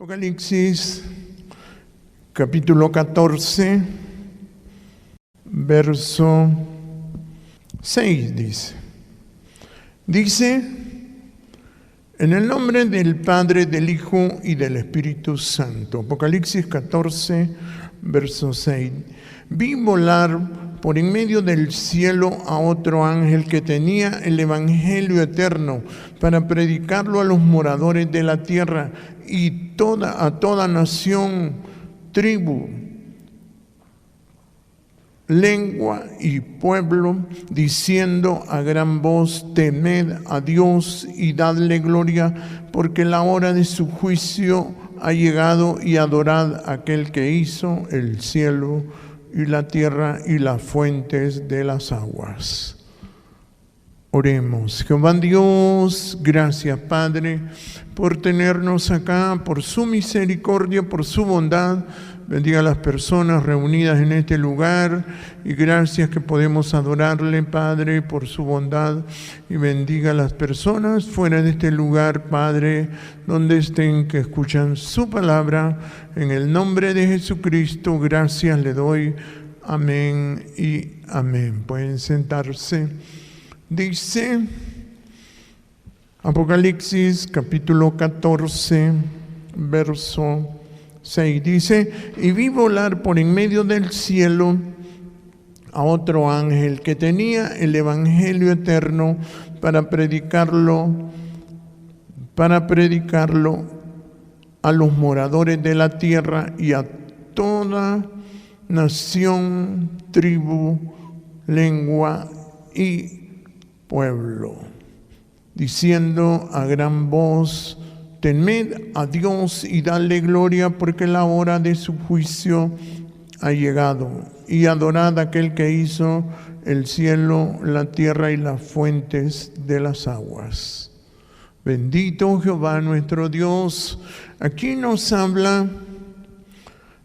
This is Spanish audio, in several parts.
Apocalipsis, capítulo 14, verso 6 dice, en el nombre del Padre, del Hijo y del Espíritu Santo. Apocalipsis 14, verso 6. Vi volar por en medio del cielo a otro ángel que tenía el Evangelio eterno para predicarlo a los moradores de la tierra y a toda nación, tribu, lengua y pueblo, diciendo a gran voz: temed a Dios y dadle gloria, porque la hora de su juicio ha llegado, y adorad a aquel que hizo el cielo y la tierra y las fuentes de las aguas. Oremos. Jehová Dios, gracias Padre por tenernos acá, por su misericordia, por su bondad. Bendiga a las personas reunidas en este lugar y gracias que podemos adorarle, Padre, por su bondad. Y bendiga a las personas fuera de este lugar, Padre, donde estén, que escuchan su palabra. En el nombre de Jesucristo, gracias le doy. Amén y amén. Pueden sentarse. Dice Apocalipsis capítulo 14, verso 6, dice, y vi volar por en medio del cielo a otro ángel que tenía el Evangelio eterno para predicarlo a los moradores de la tierra y a toda nación, tribu, lengua y pueblo, diciendo a gran voz: temed a Dios y dadle gloria, porque la hora de su juicio ha llegado, y adorad a aquel que hizo el cielo, la tierra y las fuentes de las aguas. Bendito Jehová nuestro Dios. Aquí nos habla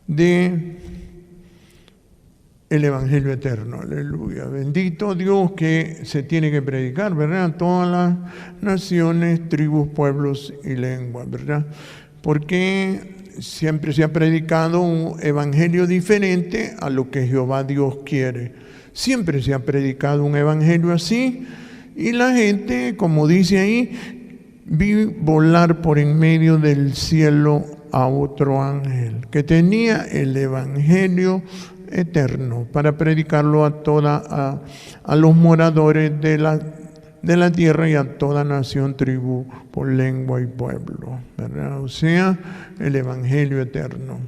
de el Evangelio eterno, aleluya. Bendito Dios, que se tiene que predicar, ¿verdad? Todas las naciones, tribus, pueblos y lenguas, ¿verdad? Porque siempre se ha predicado un evangelio diferente a lo que Jehová Dios quiere. Siempre se ha predicado un evangelio así, y la gente, como dice ahí, vi volar por en medio del cielo a otro ángel que tenía el evangelio eterno para predicarlo a los moradores de la tierra y a toda nación, tribu, por lengua y pueblo, ¿verdad? O sea, el evangelio eterno.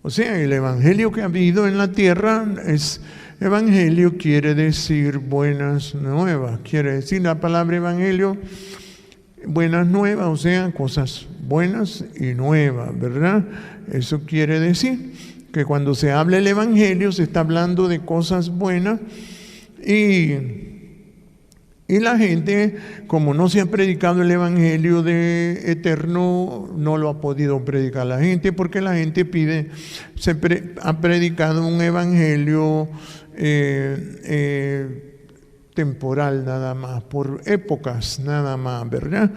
O sea, el evangelio que ha habido en la tierra es evangelio, quiere decir buenas nuevas, quiere decir la palabra evangelio, buenas nuevas, o sea, cosas buenas y nuevas, ¿verdad? Eso quiere decir que cuando se habla el evangelio se está hablando de cosas buenas, y la gente, como no se ha predicado el evangelio eterno, no lo ha podido predicar la gente, porque la gente ha predicado un evangelio temporal nada más, por épocas nada más, ¿verdad?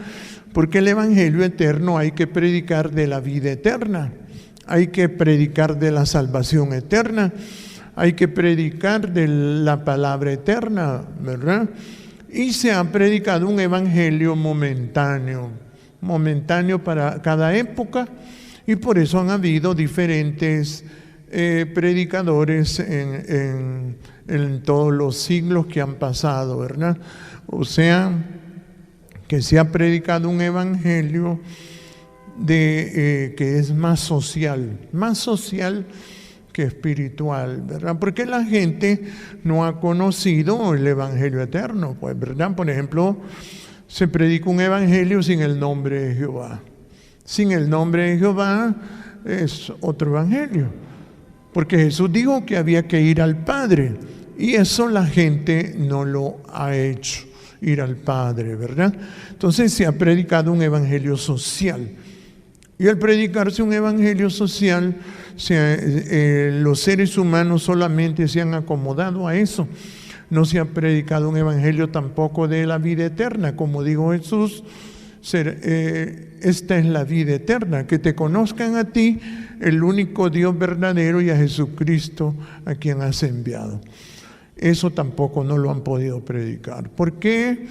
Porque el evangelio eterno hay que predicar de la vida eterna. Hay que predicar de la salvación eterna, hay que predicar de la palabra eterna, ¿verdad? Y se ha predicado un evangelio momentáneo para cada época, y por eso han habido diferentes predicadores en todos los siglos que han pasado, ¿verdad? O sea, que se ha predicado un evangelio que es más social que espiritual, ¿verdad? Porque la gente no ha conocido el evangelio eterno, pues, ¿verdad? Por ejemplo, se predica un evangelio sin el nombre de Jehová. Sin el nombre de Jehová es otro evangelio, porque Jesús dijo que había que ir al Padre, y eso la gente no lo ha hecho, ir al Padre, ¿verdad? Entonces se ha predicado un evangelio social. Y al predicarse un evangelio social, los seres humanos solamente se han acomodado a eso. No se ha predicado un evangelio tampoco de la vida eterna. Como dijo Jesús, esta es la vida eterna, que te conozcan a ti, el único Dios verdadero, y a Jesucristo a quien has enviado. Eso tampoco no lo han podido predicar. ¿Por qué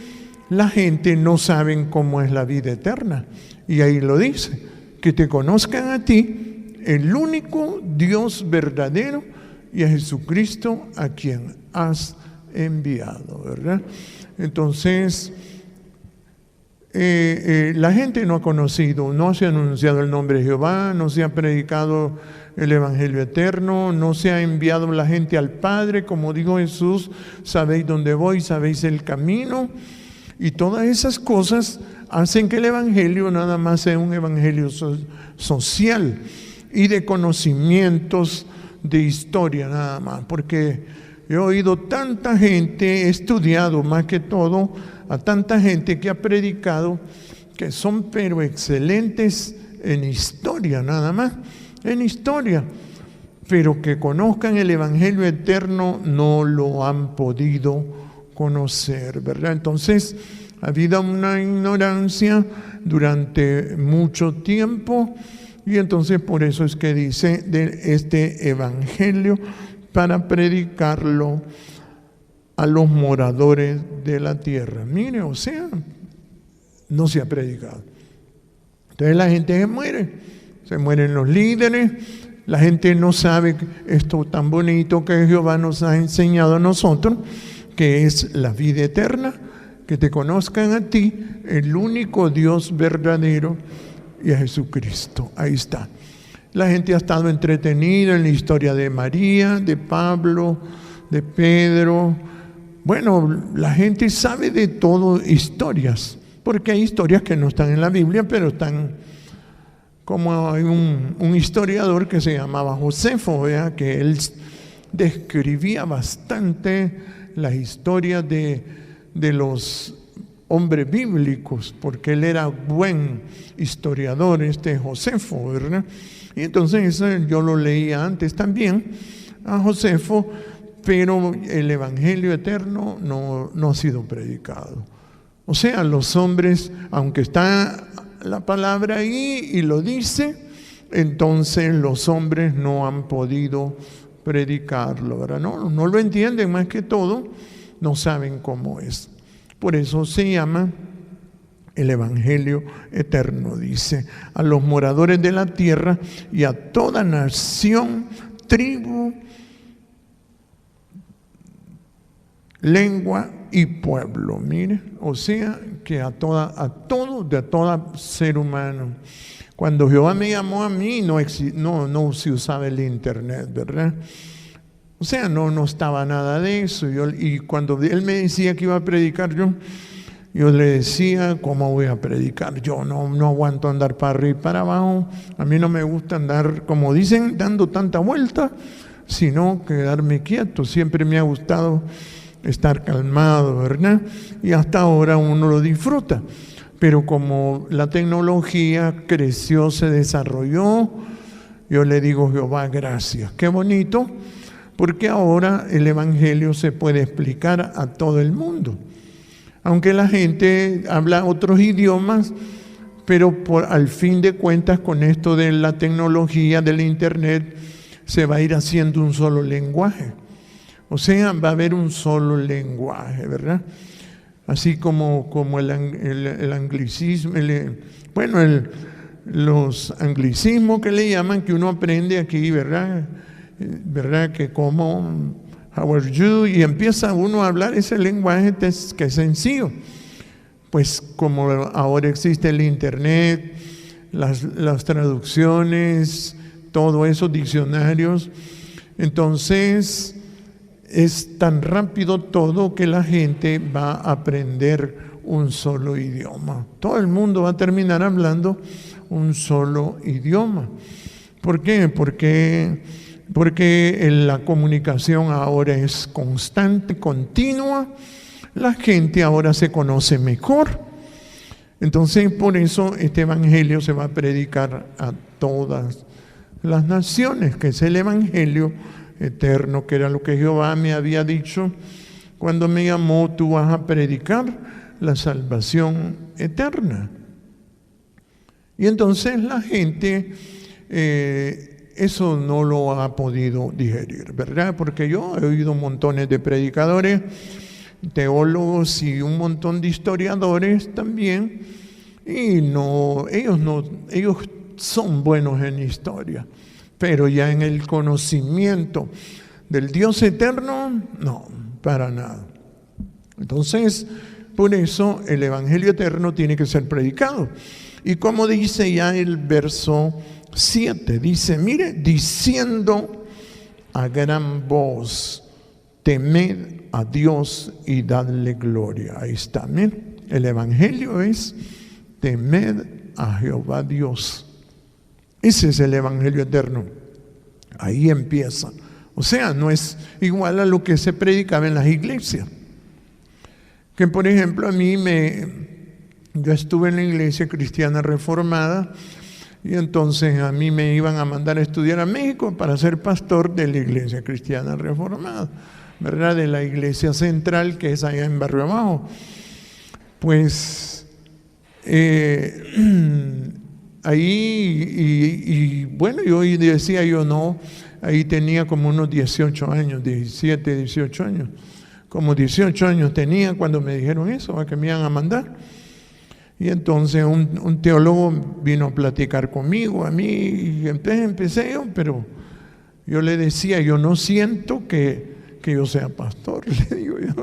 la gente no sabe cómo es la vida eterna? Y ahí lo dice, que te conozcan a ti, el único Dios verdadero, y a Jesucristo a quien has enviado, ¿verdad? Entonces, la gente no ha conocido, no se ha anunciado el nombre de Jehová, no se ha predicado el Evangelio eterno, no se ha enviado la gente al Padre, como dijo Jesús, sabéis dónde voy, sabéis el camino, y todas esas cosas hacen que el Evangelio nada más sea un Evangelio social y de conocimientos de historia nada más, porque he oído tanta gente, he estudiado más que todo a tanta gente que ha predicado, que son pero excelentes en historia nada más, en historia, pero que conozcan el Evangelio eterno no lo han podido conocer, ¿verdad? Entonces ha habido una ignorancia durante mucho tiempo, y entonces por eso es que dice de este Evangelio para predicarlo a los moradores de la tierra. Mire, o sea, no se ha predicado. Entonces la gente se mueren los líderes, la gente no sabe esto tan bonito que Jehová nos ha enseñado a nosotros, que es la vida eterna, que te conozcan a ti, el único Dios verdadero, y a Jesucristo. Ahí está. La gente ha estado entretenida en la historia de María, de Pablo, de Pedro. Bueno, la gente sabe de todo historias, porque hay historias que no están en la Biblia, pero están, como hay un historiador que se llamaba Josefo, ¿vea? Que él describía bastante las historias de los hombres bíblicos, porque él era buen historiador, Josefo, ¿verdad? Y entonces eso yo lo leía antes también a Josefo, pero el Evangelio eterno no ha sido predicado. O sea, los hombres, aunque está la palabra ahí y lo dice, entonces los hombres no han podido predicarlo, ¿verdad? No lo entienden, más que todo, no saben cómo es. Por eso se llama el Evangelio eterno, dice, a los moradores de la tierra y a toda nación, tribu, lengua y pueblo. Mire, o sea, que a todo ser humano. Cuando Jehová me llamó a mí, no se usaba el internet, ¿verdad? O sea, no estaba nada de eso. Y cuando él me decía que iba a predicar, yo le decía, ¿cómo voy a predicar? Yo no aguanto andar para arriba y para abajo. A mí no me gusta andar, como dicen, dando tanta vuelta, sino quedarme quieto. Siempre me ha gustado estar calmado, ¿verdad? Y hasta ahora uno lo disfruta. Pero como la tecnología creció, se desarrolló, yo le digo, Jehová, gracias. Qué bonito, porque ahora el Evangelio se puede explicar a todo el mundo. Aunque la gente habla otros idiomas, pero al fin de cuentas con esto de la tecnología, del internet, se va a ir haciendo un solo lenguaje. O sea, va a haber un solo lenguaje, ¿verdad? Así como el anglicismo, los anglicismos que le llaman, que uno aprende aquí, ¿verdad? Que como how are you, y empieza uno a hablar ese lenguaje que es sencillo. Pues como ahora existe el internet, las traducciones, todo eso, diccionarios, entonces es tan rápido todo que la gente va a aprender un solo idioma. Todo el mundo va a terminar hablando un solo idioma. ¿Por qué? Porque la comunicación ahora es constante, continua. La gente ahora se conoce mejor. Entonces, por eso este evangelio se va a predicar a todas las naciones, que es el evangelio eterno, que era lo que Jehová me había dicho cuando me llamó: tú vas a predicar la salvación eterna. Y entonces la gente eso no lo ha podido digerir, ¿verdad? Porque yo he oído montones de predicadores, teólogos y un montón de historiadores también, y ellos son buenos en historia, pero ya en el conocimiento del Dios eterno, no, para nada. Entonces, por eso el Evangelio eterno tiene que ser predicado. Y como dice ya el verso 7, dice, mire, diciendo a gran voz, temed a Dios y dadle gloria. Ahí está, mire, el Evangelio es temed a Jehová Dios. Ese es el Evangelio eterno. Ahí empieza. O sea, no es igual a lo que se predicaba en las iglesias. Que por ejemplo yo estuve en la iglesia cristiana reformada y entonces a mí me iban a mandar a estudiar a México para ser pastor de la iglesia cristiana reformada, ¿verdad? De la iglesia central que es allá en Barrio Abajo. Pues ahí, bueno, yo decía yo no, ahí tenía como unos 18 años, 17, 18 años. Como 18 años tenía cuando me dijeron eso, a que me iban a mandar. Y entonces un teólogo vino a platicar conmigo, a mí, y empecé yo, pero yo le decía, yo no siento que yo sea pastor, le digo yo,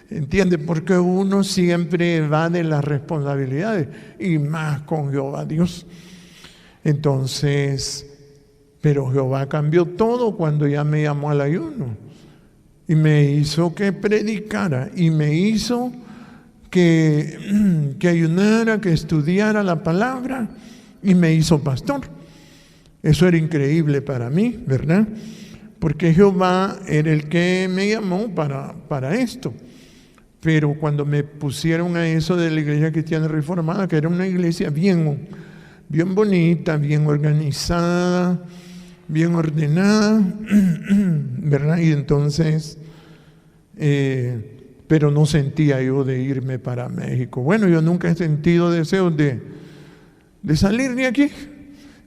¿entiende? Porque uno siempre evade las responsabilidades, y más con Jehová Dios. Entonces, pero Jehová cambió todo cuando ya me llamó al ayuno. Y me hizo que predicara, y me hizo que ayunara, que estudiara la palabra, y me hizo pastor. Eso era increíble para mí, ¿verdad? Porque Jehová era el que me llamó para esto. Pero cuando me pusieron a eso de la iglesia cristiana reformada, que era una iglesia bien bonita, bien organizada, bien ordenada, ¿verdad? Y entonces, pero no sentía yo de irme para México. Bueno, yo nunca he sentido deseos de salir de aquí.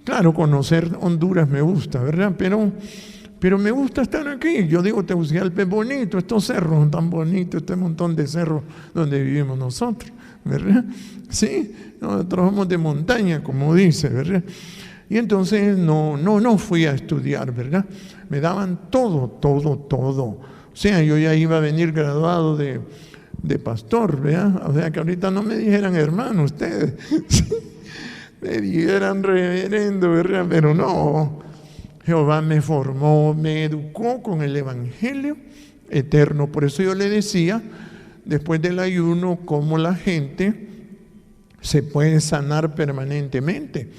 Claro, conocer Honduras me gusta, ¿verdad? Pero me gusta estar aquí. Yo digo, Tegucigalpa es bonito, estos cerros son tan bonitos, este montón de cerros donde vivimos nosotros, ¿verdad? Sí, nosotros somos de montaña, como dice, ¿verdad? Y entonces no fui a estudiar, ¿verdad? Me daban todo. O sea, yo ya iba a venir graduado de pastor, ¿verdad? O sea, que ahorita no me dijeran hermano ustedes, me dijeran reverendo, ¿verdad? Pero no, Jehová me formó, me educó con el Evangelio eterno. Por eso yo le decía, después del ayuno, cómo la gente se puede sanar permanentemente.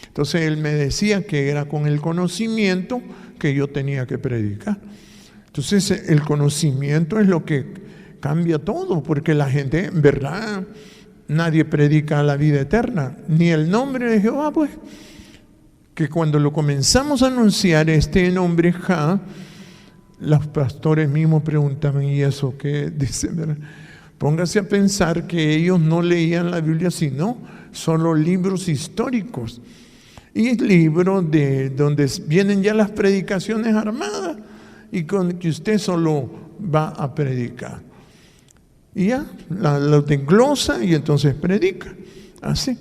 Entonces él me decía que era con el conocimiento que yo tenía que predicar. Entonces el conocimiento es lo que cambia todo, porque la gente, en verdad, nadie predica la vida eterna, ni el nombre de Jehová, pues. Que cuando lo comenzamos a anunciar este nombre Ja, los pastores mismos preguntaban, ¿y eso qué? Dicen, ¿verdad? Póngase a pensar que ellos no leían la Biblia, sino solo libros históricos. Y libros de donde vienen ya las predicaciones armadas y con que usted solo va a predicar. Y ya, lo desglosa y entonces predica. Así.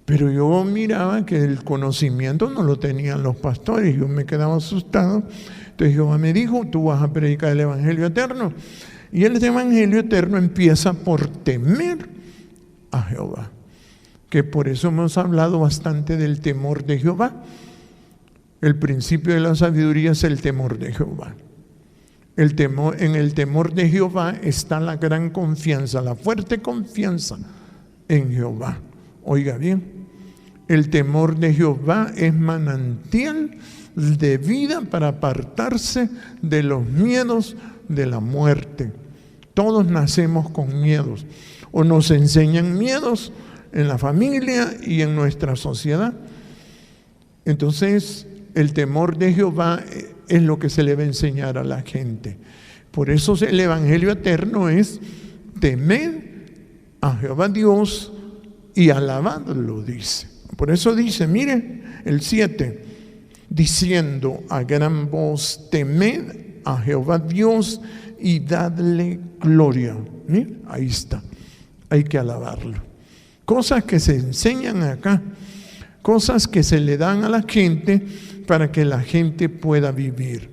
Pero yo miraba que el conocimiento no lo tenían los pastores. Yo me quedaba asustado. Entonces Jehová me dijo, tú vas a predicar el Evangelio eterno. Y el Evangelio eterno empieza por temer a Jehová. Que por eso hemos hablado bastante del temor de Jehová. El principio de la sabiduría es el temor de Jehová. En el temor de Jehová está la gran confianza, la fuerte confianza en Jehová. Oiga bien, el temor de Jehová es manantial de vida para apartarse de los miedos de la muerte. Todos nacemos con miedos, o nos enseñan miedos en la familia y en nuestra sociedad. Entonces, el temor de Jehová es lo que se le va a enseñar a la gente. Por eso el Evangelio eterno es temer a Jehová Dios y alabadlo, dice. Por eso dice, mire, el 7, diciendo a gran voz, temed a Jehová Dios y dadle gloria. Mire, ahí está, hay que alabarlo. Cosas que se enseñan acá, cosas que se le dan a la gente para que la gente pueda vivir.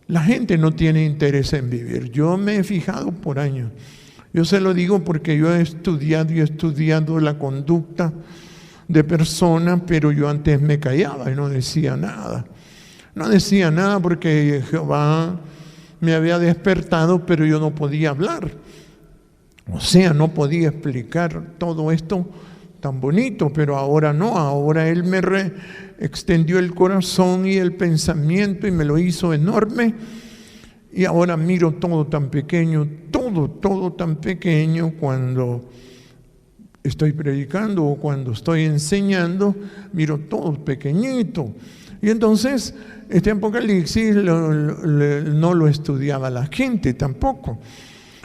La gente no tiene interés en vivir. Yo me he fijado por años. Yo se lo digo porque yo he estudiado la conducta de personas, pero yo antes me callaba y no decía nada. No decía nada porque Jehová me había despertado, pero yo no podía hablar. O sea, no podía explicar todo esto tan bonito, pero ahora no. Ahora Él me extendió el corazón y el pensamiento y me lo hizo enorme. Y ahora miro todo tan pequeño, todo tan pequeño cuando estoy predicando o cuando estoy enseñando, miro todo pequeñito. Y entonces, este Apocalipsis no lo estudiaba la gente tampoco.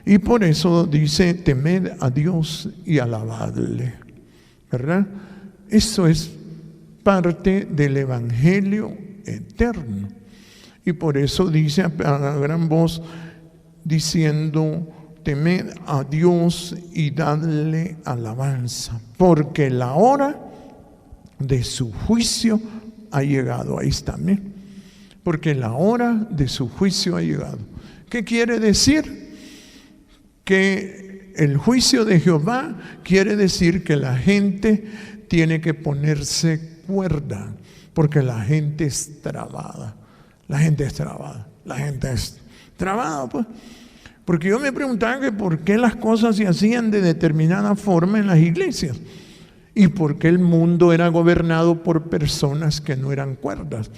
Y por eso dice, temed a Dios y alabadle, ¿verdad? Eso es parte del Evangelio eterno. Y por eso dice a gran voz, diciendo, temed a Dios y dadle alabanza, porque la hora de su juicio ha llegado. Ahí está, ¿eh? Porque la hora de su juicio ha llegado. ¿Qué quiere decir? Que el juicio de Jehová quiere decir que la gente tiene que ponerse cuerda, porque la gente es trabada. La gente es trabada, pues. Porque yo me preguntaba que por qué las cosas se hacían de determinada forma en las iglesias y por qué el mundo era gobernado por personas que no eran cuerdas.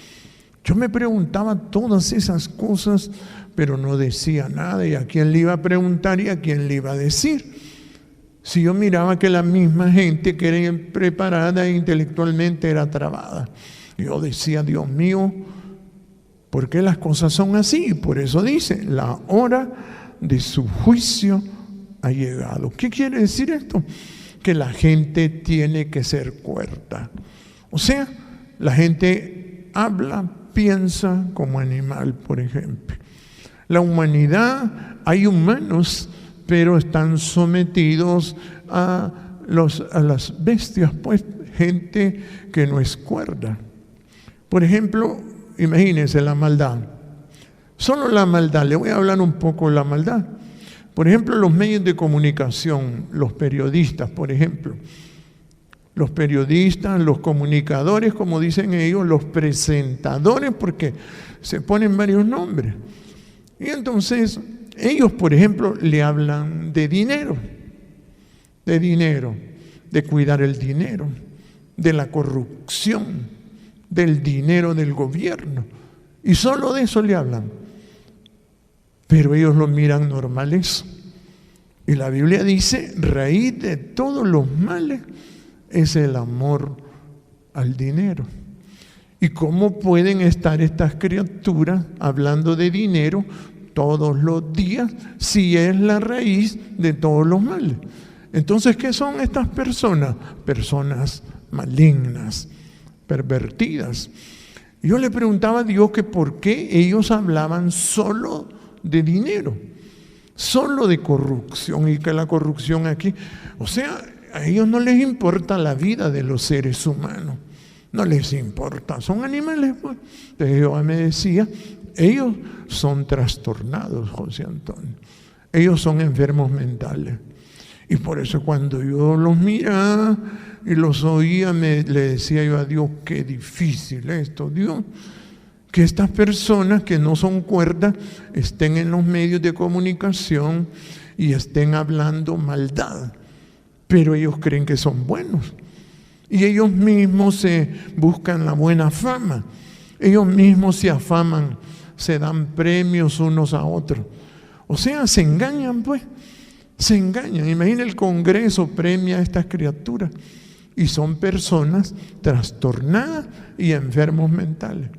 Yo me preguntaba todas esas cosas, pero no decía nada. ¿Y a quién le iba a preguntar y a quién le iba a decir? Si yo miraba que la misma gente que era preparada intelectualmente era trabada. Yo decía, Dios mío, ¿por qué las cosas son así? Y por eso dice, la hora de su juicio ha llegado. ¿Qué quiere decir esto? Que la gente tiene que ser cuerda. O sea, la gente habla, piensa como animal, por ejemplo. La humanidad, hay humanos, pero están sometidos a las bestias, pues, gente que no es cuerda. Por ejemplo, imagínense la maldad. Solo la maldad, le voy a hablar un poco de la maldad. Por ejemplo, los medios de comunicación, los periodistas, por ejemplo. Los periodistas, los comunicadores, como dicen ellos, los presentadores, porque se ponen varios nombres. Y entonces, ellos, por ejemplo, le hablan de dinero, de cuidar el dinero, de la corrupción, del dinero del gobierno. Y solo de eso le hablan. Pero ellos lo miran normal eso. Y la Biblia dice, raíz de todos los males es el amor al dinero. ¿Y cómo pueden estar estas criaturas hablando de dinero todos los días si es la raíz de todos los males? Entonces, ¿qué son estas personas? Personas malignas, pervertidas. Yo le preguntaba a Dios que por qué ellos hablaban solo de dinero, solo de corrupción, y que la corrupción aquí, o sea, a ellos no les importa la vida de los seres humanos, no les importa, son animales, pues. Entonces Jehová me decía, ellos son trastornados, José Antonio, ellos son enfermos mentales. Y por eso cuando yo los miraba y los oía, le decía yo a Dios, qué difícil esto, Dios, que estas personas que no son cuerdas estén en los medios de comunicación y estén hablando maldad, pero ellos creen que son buenos. Y ellos mismos se buscan la buena fama, ellos mismos se afaman, se dan premios unos a otros. O sea, se engañan, pues. Se engañan. Imagina, el Congreso premia a estas criaturas y son personas trastornadas y enfermos mentales.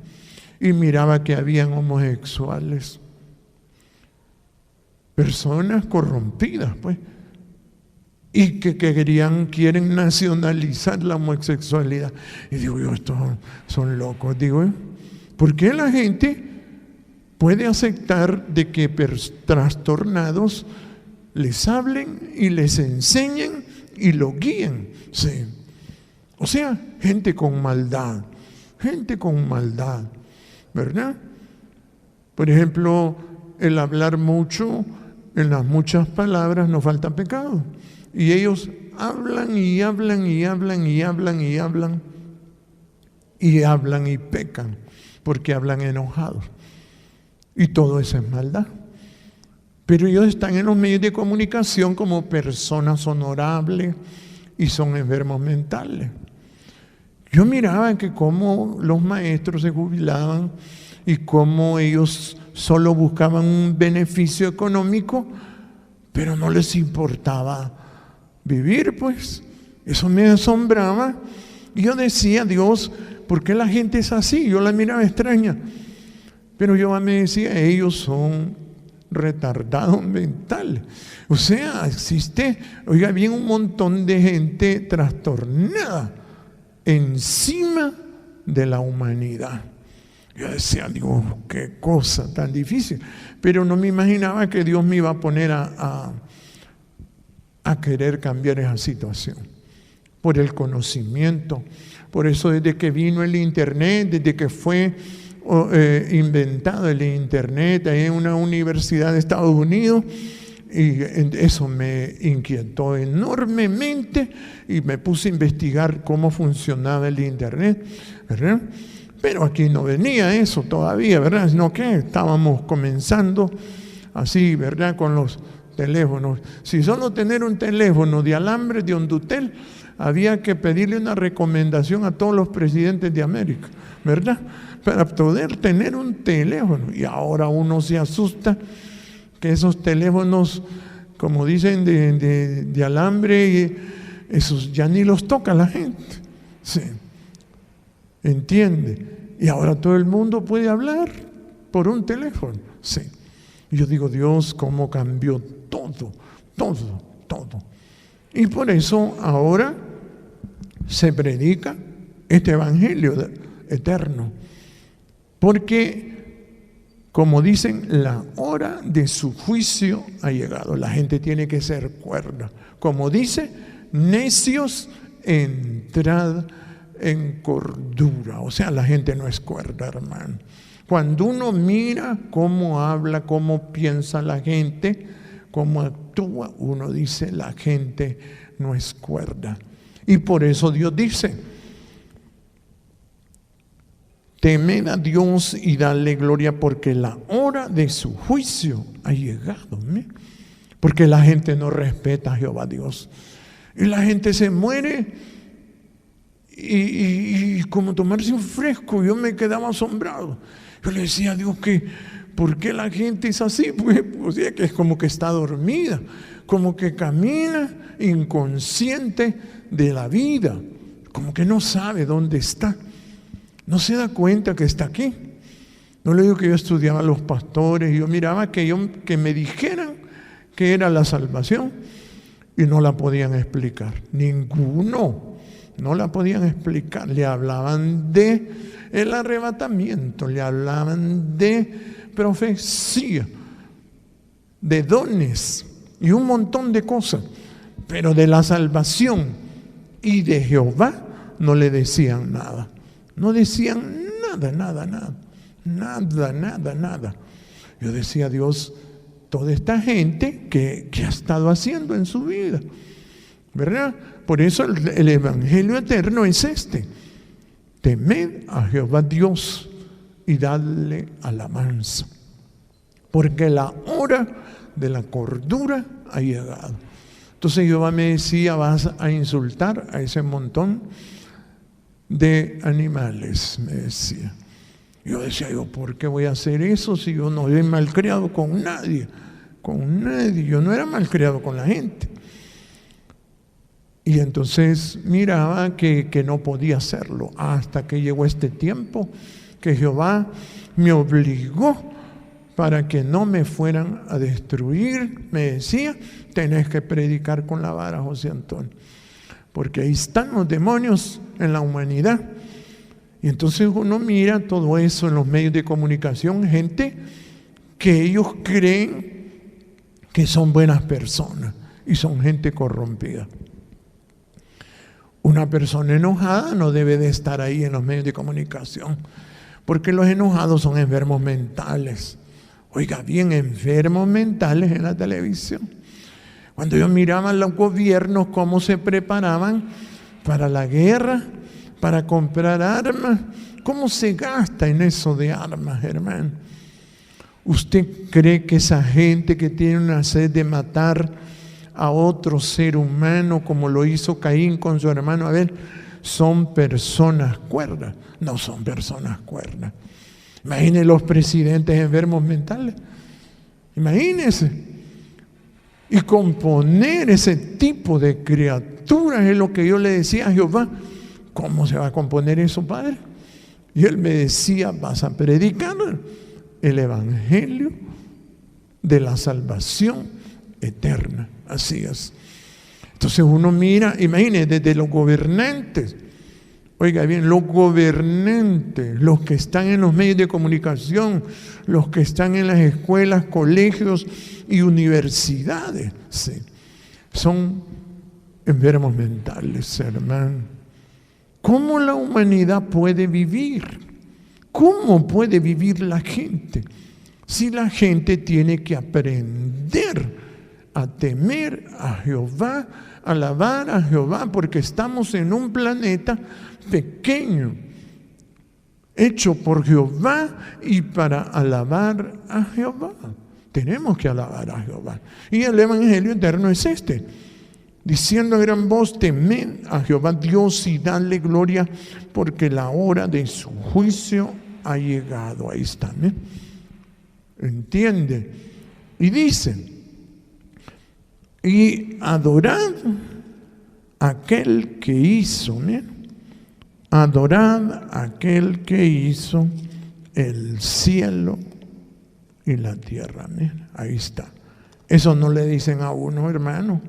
Y miraba que habían homosexuales, personas corrompidas, pues. y que quieren nacionalizar la homosexualidad. Y digo yo, estos son locos, digo yo. ¿Por qué la gente puede aceptar de que trastornados les hablen y les enseñen y los guíen? Sí. O sea, gente con maldad, ¿verdad? Por ejemplo, el hablar mucho, en las muchas palabras no falta pecado. Y ellos hablan y hablan y hablan y hablan y hablan y hablan y pecan, porque hablan enojados. Y todo eso es maldad. Pero ellos están en los medios de comunicación como personas honorables y son enfermos mentales. Yo miraba que cómo los maestros se jubilaban y cómo ellos solo buscaban un beneficio económico, pero no les importaba vivir, pues. Eso me asombraba. Y yo decía, Dios, ¿por qué la gente es así? Yo la miraba extraña. Pero yo me decía, ellos son retardados mentales. O sea, existe, oiga bien, un montón de gente trastornada encima de la humanidad. Yo decía, digo, qué cosa tan difícil. Pero no me imaginaba que Dios me iba a poner a querer cambiar esa situación. Por el conocimiento. Por eso desde que vino el Internet, desde que fue inventado el Internet ahí en una universidad de Estados Unidos, y eso me inquietó enormemente y me puse a investigar cómo funcionaba el Internet, ¿verdad? Pero aquí no venía eso todavía, ¿verdad? Sino que estábamos comenzando así, ¿verdad? Con los teléfonos. Si solo tener un teléfono de alambre de Hondutel, había que pedirle una recomendación a todos los presidentes de América, ¿verdad? Para poder tener un teléfono. Y ahora uno se asusta que esos teléfonos, como dicen, de alambre, esos ya ni los toca la gente. Sí. ¿Entiende? Y ahora todo el mundo puede hablar por un teléfono. Sí. Y yo digo, Dios, cómo cambió todo. Y por eso ahora se predica este evangelio eterno. Porque, como dicen, la hora de su juicio ha llegado. La gente tiene que ser cuerda. Como dice, necios, entrad en cordura. O sea, la gente no es cuerda, hermano. Cuando uno mira cómo habla, cómo piensa la gente, cómo actúa, uno dice, la gente no es cuerda. Y por eso Dios dice, temed a Dios y dale gloria, porque la hora de su juicio ha llegado. Porque la gente no respeta a Jehová Dios. Y la gente se muere y como tomarse un fresco. Yo me quedaba asombrado. Yo le decía a Dios que, ¿por qué la gente es así? Pues, o sea, que es como que está dormida, como que camina inconsciente de la vida, como que no sabe dónde está. No se da cuenta que está aquí. No le digo que yo estudiaba a los pastores y yo miraba que me dijeran que era la salvación y no la podían explicar. Ninguno. No la podían explicar. Le hablaban de el arrebatamiento, le hablaban de profecía, de dones y un montón de cosas. Pero de la salvación y de Jehová no le decían nada. No decían nada. Yo decía, Dios, toda esta gente que ha estado haciendo en su vida, ¿verdad? Por eso el evangelio eterno es este: temed a Jehová Dios y dadle alabanza, porque la hora de la cordura ha llegado. Entonces Jehová me decía, vas a insultar a ese montón de animales, me decía. Yo decía, ¿por qué voy a hacer eso si yo no he malcriado con nadie? Yo no era malcriado con la gente. Y entonces miraba que no podía hacerlo, hasta que llegó este tiempo que Jehová me obligó para que no me fueran a destruir, me decía, tenés que predicar con la vara, José Antonio, porque ahí están los demonios en la humanidad. Y entonces uno mira todo eso en los medios de comunicación, gente que ellos creen que son buenas personas y son gente corrompida. Una persona enojada no debe de estar ahí en los medios de comunicación, porque los enojados son enfermos mentales. Oiga bien, enfermos mentales en la televisión. Cuando yo miraba a los gobiernos cómo se preparaban para la guerra, para comprar armas, cómo se gasta en eso de armas, hermano. ¿Usted cree que esa gente que tiene una sed de matar a otro ser humano, como lo hizo Caín con su hermano Abel, son personas cuerdas? No son personas cuerdas. Imagínense los presidentes enfermos mentales. Imagínense. Y componer ese tipo de criaturas es lo que yo le decía a Jehová. ¿Cómo se va a componer eso, Padre? Y él me decía, vas a predicar el evangelio de la salvación eterna. Así es. Entonces uno mira, imagínense, desde los gobernantes. Oiga bien, los gobernantes, los que están en los medios de comunicación, los que están en las escuelas, colegios y universidades, sí, son enfermos mentales, hermano. ¿Cómo la humanidad puede vivir? ¿Cómo puede vivir la gente? Si la gente tiene que aprender a temer a Jehová, a alabar a Jehová, porque estamos en un planeta pequeño, hecho por Jehová y para alabar a Jehová. Tenemos que alabar a Jehová. Y el evangelio eterno es este, diciendo a gran voz, temed a Jehová Dios y dadle gloria, porque la hora de su juicio ha llegado. Ahí está, ¿eh? ¿Entiende? Y dice, y adorad a aquel que hizo, ¿eh? Adorad a aquel que hizo el cielo y la tierra. ¿Eh? Ahí está. Eso no le dicen a uno, hermano,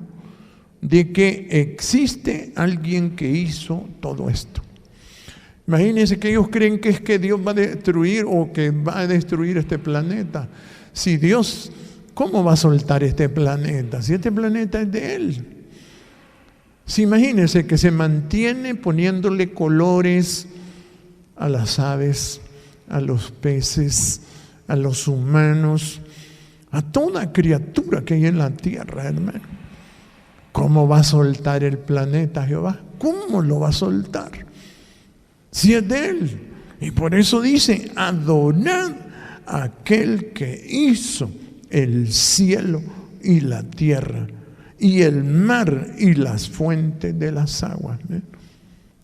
de que existe alguien que hizo todo esto. Imagínense que ellos creen que es que Dios va a destruir o que va a destruir este planeta. Si Dios, ¿cómo va a soltar este planeta? Si este planeta es de Él. Si imagínense que se mantiene poniéndole colores a las aves, a los peces, a los humanos, a toda criatura que hay en la tierra, hermano. ¿Cómo va a soltar el planeta Jehová? ¿Cómo lo va a soltar? Si es de Él. Y por eso dice, adorad a aquel que hizo el cielo y la tierra, y el mar y las fuentes de las aguas.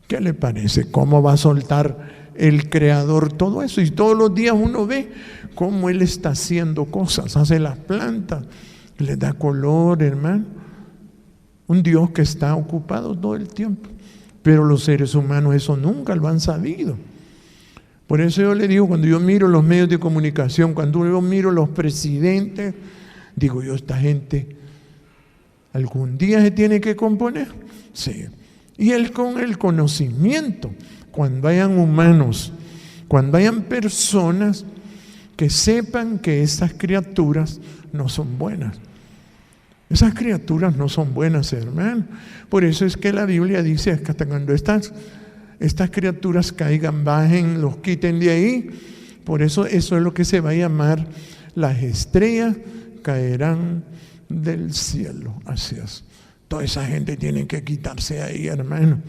¿Qué le parece? ¿Cómo va a soltar el Creador todo eso? Y todos los días uno ve cómo Él está haciendo cosas, hace las plantas, le da color, hermano. Un Dios que está ocupado todo el tiempo. Pero los seres humanos eso nunca lo han sabido. Por eso yo le digo, cuando yo miro los medios de comunicación, cuando yo miro los presidentes, digo yo, esta gente algún día se tiene que componer. Sí. Y él con el conocimiento, cuando hayan humanos, cuando hayan personas que sepan que estas criaturas no son buenas. Esas criaturas no son buenas, hermano. Por eso es que la Biblia dice que hasta cuando estas criaturas caigan, bajen, los quiten de ahí. Por eso es lo que se va a llamar las estrellas caerán del cielo. Así es. Toda esa gente tiene que quitarse ahí, hermano.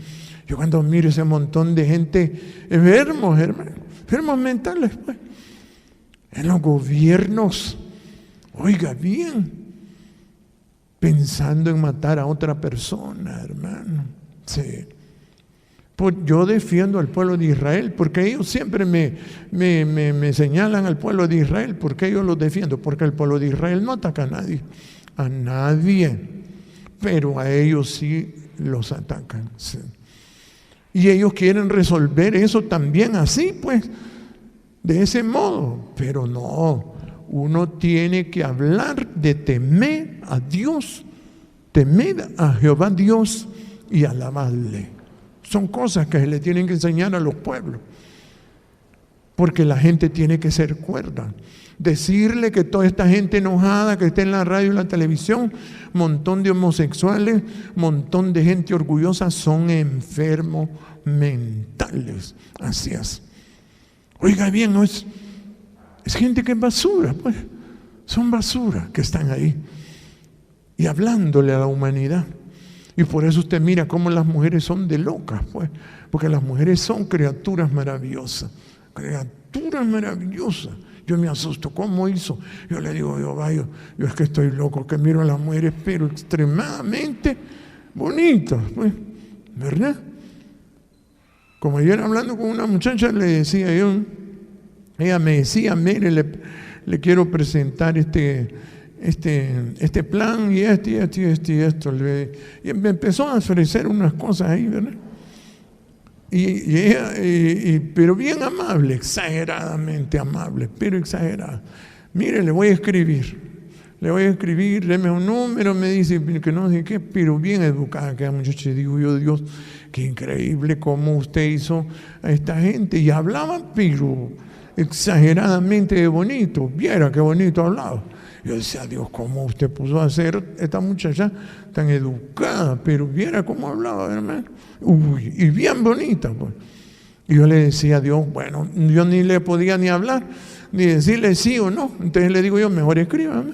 Yo cuando miro ese montón de gente enfermos, hermano, enfermos mentales, pues, en los gobiernos, oiga bien, pensando en matar a otra persona, hermano. Sí. Pues yo defiendo al pueblo de Israel, porque ellos siempre me señalan al pueblo de Israel. ¿Por qué yo los defiendo? Porque el pueblo de Israel no ataca a nadie, pero a ellos sí los atacan. Sí. Y ellos quieren resolver eso también así, pues, de ese modo. Pero no, Uno tiene que hablar de temer a Dios, temer a Jehová Dios y alabarle. Son cosas que se le tienen que enseñar a los pueblos, porque la gente tiene que ser cuerda. Decirle que toda esta gente enojada que está en la radio y la televisión, montón de homosexuales, montón de gente orgullosa, son enfermos mentales. Así es. Oiga bien, no es gente que es basura, pues. Son basura que están ahí. Y hablándole a la humanidad. Y por eso usted mira cómo las mujeres son de locas, pues. Porque las mujeres son criaturas maravillosas. Criaturas maravillosas. Yo me asusto, ¿cómo hizo? Yo le digo, yo es que estoy loco, que miro a las mujeres, pero extremadamente bonitas, pues, ¿verdad? Como ayer hablando con una muchacha, le decía yo, ella me decía, mire, le quiero presentar este plan y esto. Y me empezó a ofrecer unas cosas ahí, ¿verdad? Y ella, pero bien amable, exageradamente amable, pero exagerada. Mire, le voy a escribir, deme un número, me dice que no sé qué, pero bien educada que la muchacha. Digo yo, Dios, qué increíble cómo usted hizo a esta gente. Y hablaba, pero exageradamente de bonito, viera qué bonito hablaba. Yo decía, Dios, ¿cómo usted puso a hacer esta muchacha tan educada? Pero viera cómo hablaba, hermano. Uy, y bien bonita, pues. Y yo le decía a Dios, bueno, yo ni le podía ni hablar, ni decirle sí o no. Entonces le digo yo, mejor escríbame.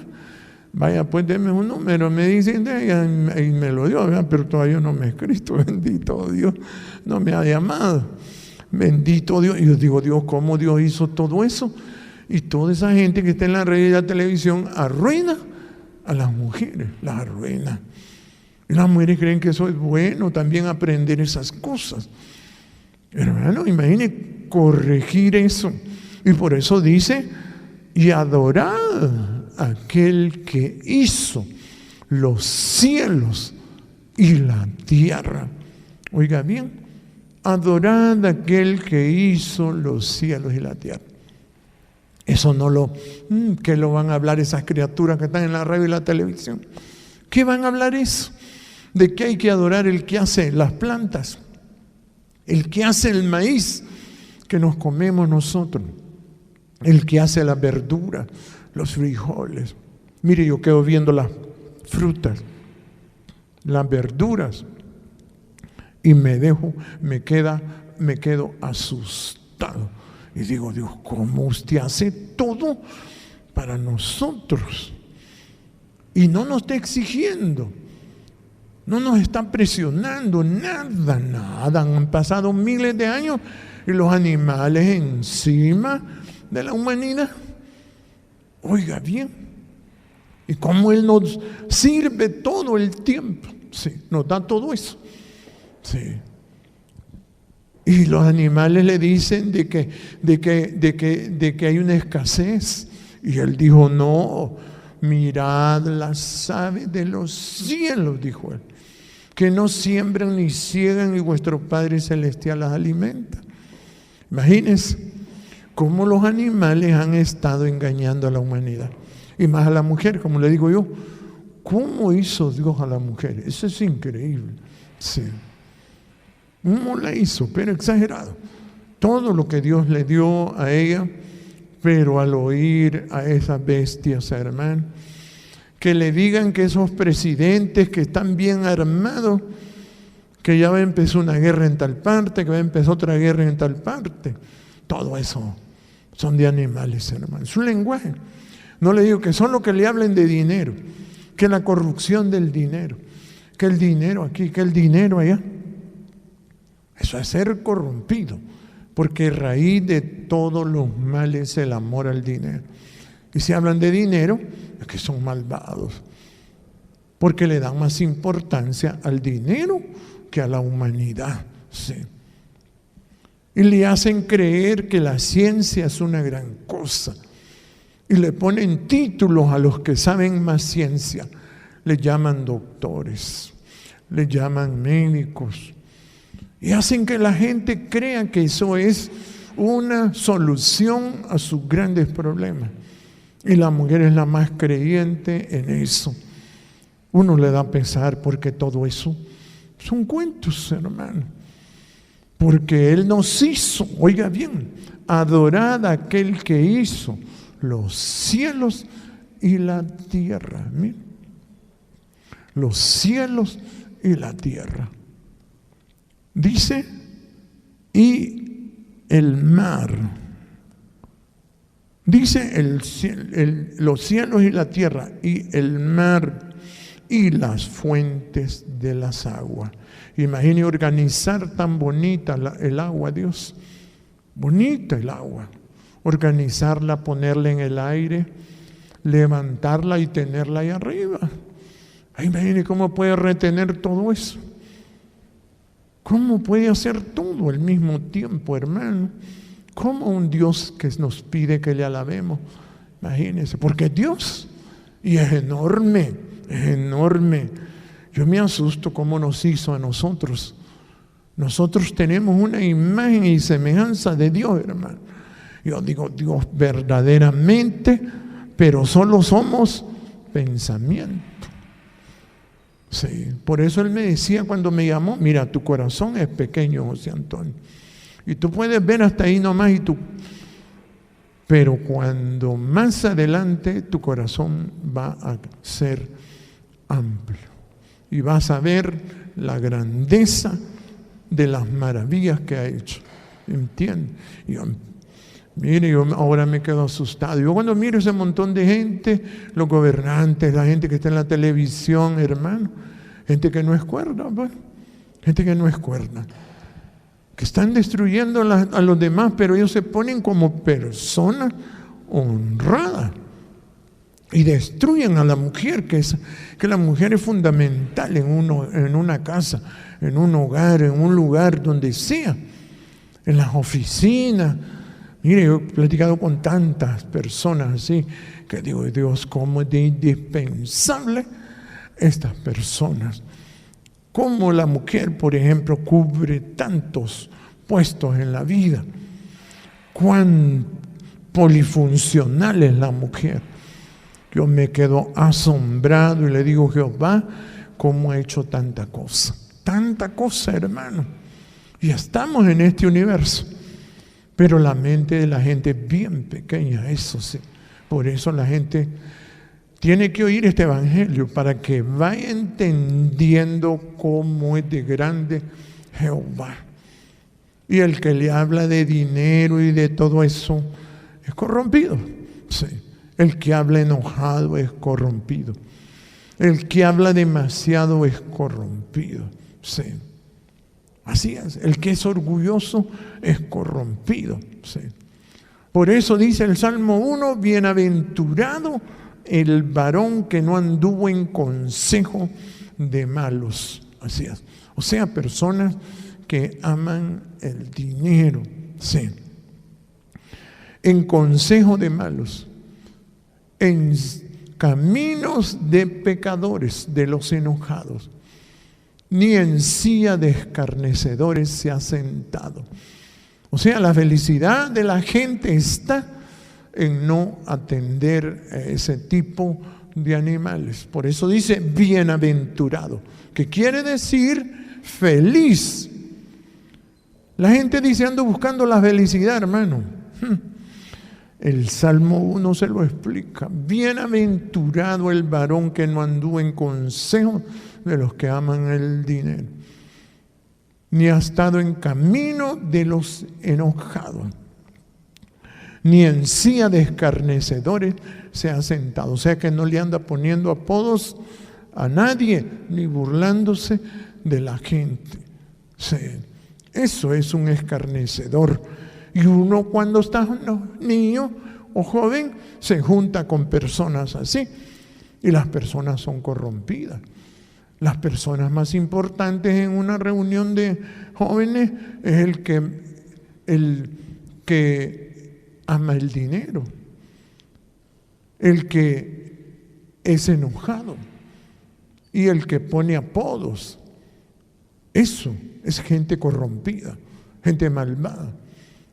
Vaya, pues deme un número. Me dicen, y me lo dio, ¿verdad? Pero todavía no me ha escrito, bendito Dios, no me ha llamado. Bendito Dios. Y yo digo, Dios, ¿cómo Dios hizo todo eso? Y toda esa gente que está en la red y la televisión arruina a las mujeres, las arruina. Y las mujeres creen que eso es bueno, también aprender esas cosas. Hermano, imagine corregir eso. Y por eso dice, y adorad a aquel que hizo los cielos y la tierra. Oiga bien, adorad a aquel que hizo los cielos y la tierra. Eso no ¿qué lo van a hablar esas criaturas que están en la radio y la televisión? ¿Qué van a hablar eso? ¿De qué hay que adorar el que hace las plantas? El que hace el maíz que nos comemos nosotros. El que hace la verdura, los frijoles. Mire, yo quedo viendo las frutas, las verduras y me quedo asustado. Y digo, Dios, ¿cómo usted hace todo para nosotros? Y no nos está exigiendo, no nos está presionando, nada. Han pasado miles de años y los animales encima de la humanidad. Oiga bien, y cómo Él nos sirve todo el tiempo. Sí, nos da todo eso. Sí. Y los animales le dicen de que hay una escasez. Y Él dijo, no, mirad las aves de los cielos, dijo Él, que no siembran ni ciegan y vuestro Padre Celestial las alimenta. Imagínense cómo los animales han estado engañando a la humanidad. Y más a la mujer, como le digo yo, ¿cómo hizo Dios a la mujer? Eso es increíble. Sí. ¿Cómo la hizo? Pero exagerado. Todo lo que Dios le dio a ella, pero al oír a esas bestias, hermano, que le digan que esos presidentes que están bien armados, que ya va a empezar una guerra en tal parte, que va a empezar otra guerra en tal parte, todo eso son de animales, hermano. Es un lenguaje. No le digo que solo que le hablen de dinero, que la corrupción del dinero, que el dinero aquí, que el dinero allá. Eso es ser corrompido, porque raíz de todos los males es el amor al dinero. Y si hablan de dinero, es que son malvados, porque le dan más importancia al dinero que a la humanidad. Sí. Y le hacen creer que la ciencia es una gran cosa. Y le ponen títulos a los que saben más ciencia. Le llaman doctores, le llaman médicos. Y hacen que la gente crea que eso es una solución a sus grandes problemas. Y la mujer es la más creyente en eso. Uno le da pesar porque todo eso son cuentos, hermano. Porque Él nos hizo, oiga bien, adorad a aquel que hizo los cielos y la tierra. Miren, los cielos y la tierra. Dice, y el mar. Dice los cielos y la tierra, y el mar y las fuentes de las aguas. Imagine organizar tan bonita el agua, Dios. Bonita el agua. Organizarla, ponerla en el aire, levantarla y tenerla ahí arriba. Imagine cómo puede retener todo eso. ¿Cómo puede hacer todo al mismo tiempo, hermano? ¿Cómo un Dios que nos pide que le alabemos? Imagínense, porque es Dios y es enorme, es enorme. Yo me asusto cómo nos hizo a nosotros. Nosotros tenemos una imagen y semejanza de Dios, hermano. Yo digo, Dios verdaderamente, pero solo somos pensamiento. Sí, por eso Él me decía cuando me llamó, mira, tu corazón es pequeño, José Antonio. Y tú puedes ver hasta ahí nomás pero cuando más adelante tu corazón va a ser amplio y vas a ver la grandeza de las maravillas que ha hecho. ¿Entiendes? Yo ahora me quedo asustado. Yo cuando miro ese montón de gente, los gobernantes, la gente que está en la televisión, hermano, gente que no es cuerda, pues, gente que no es cuerda, que están destruyendo a los demás, pero ellos se ponen como personas honradas y destruyen a la mujer, que la mujer es fundamental en una casa, en un hogar, en un lugar, donde sea, en las oficinas. Mire, yo he platicado con tantas personas así, que digo, Dios, cómo es de indispensable estas personas. Cómo la mujer, por ejemplo, cubre tantos puestos en la vida. Cuán polifuncional es la mujer. Yo me quedo asombrado y le digo, Jehová, ¿cómo ha hecho tanta cosa? Tanta cosa, hermano. Y estamos en este universo. Pero la mente de la gente es bien pequeña, eso sí. Por eso la gente tiene que oír este evangelio para que vaya entendiendo cómo es de grande Jehová. Y el que le habla de dinero y de todo eso es corrompido. Sí. El que habla enojado es corrompido. El que habla demasiado es corrompido. Sí. Así es. El que es orgulloso es corrompido. Sí. Por eso dice el Salmo 1, bienaventurado el varón que no anduvo en consejo de malos. Así es. O sea, personas que aman el dinero. Sí. En consejo de malos. En caminos de pecadores, de los enojados. Ni en silla de escarnecedores se ha sentado. O sea, la felicidad de la gente está en no atender a ese tipo de animales. Por eso dice bienaventurado, que quiere decir feliz. La gente dice, ando buscando la felicidad, hermano. El Salmo 1 se lo explica. Bienaventurado el varón que no anduvo en consejo de los que aman el dinero, ni ha estado en camino de los enojados, ni en silla de escarnecedores se ha sentado. O sea que no le anda poniendo apodos a nadie, ni burlándose de la gente. Sí, eso es un escarnecedor. Y uno cuando está niño o joven se junta con personas así, y las personas son corrompidas. Las personas más importantes en una reunión de jóvenes es el que ama el dinero, el que es enojado y el que pone apodos. Eso es gente corrompida, gente malvada.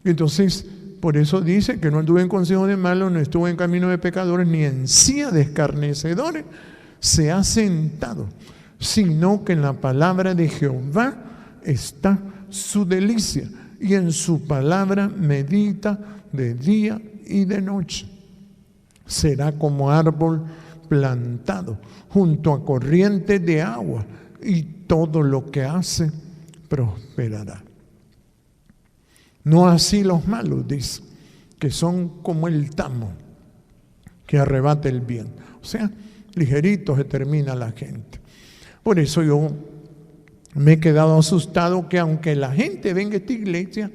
Entonces por eso dice que no anduve en consejo de malos, no estuve en camino de pecadores, ni en silla de escarnecedores se ha sentado, sino que en la palabra de Jehová está su delicia, y en su palabra medita de día y de noche. Será como árbol plantado junto a corrientes de agua, y todo lo que hace prosperará. No así los malos, dice, que son como el tamo que arrebata el viento. O sea, ligerito se termina la gente. Por eso yo me he quedado asustado que aunque la gente venga a esta iglesia,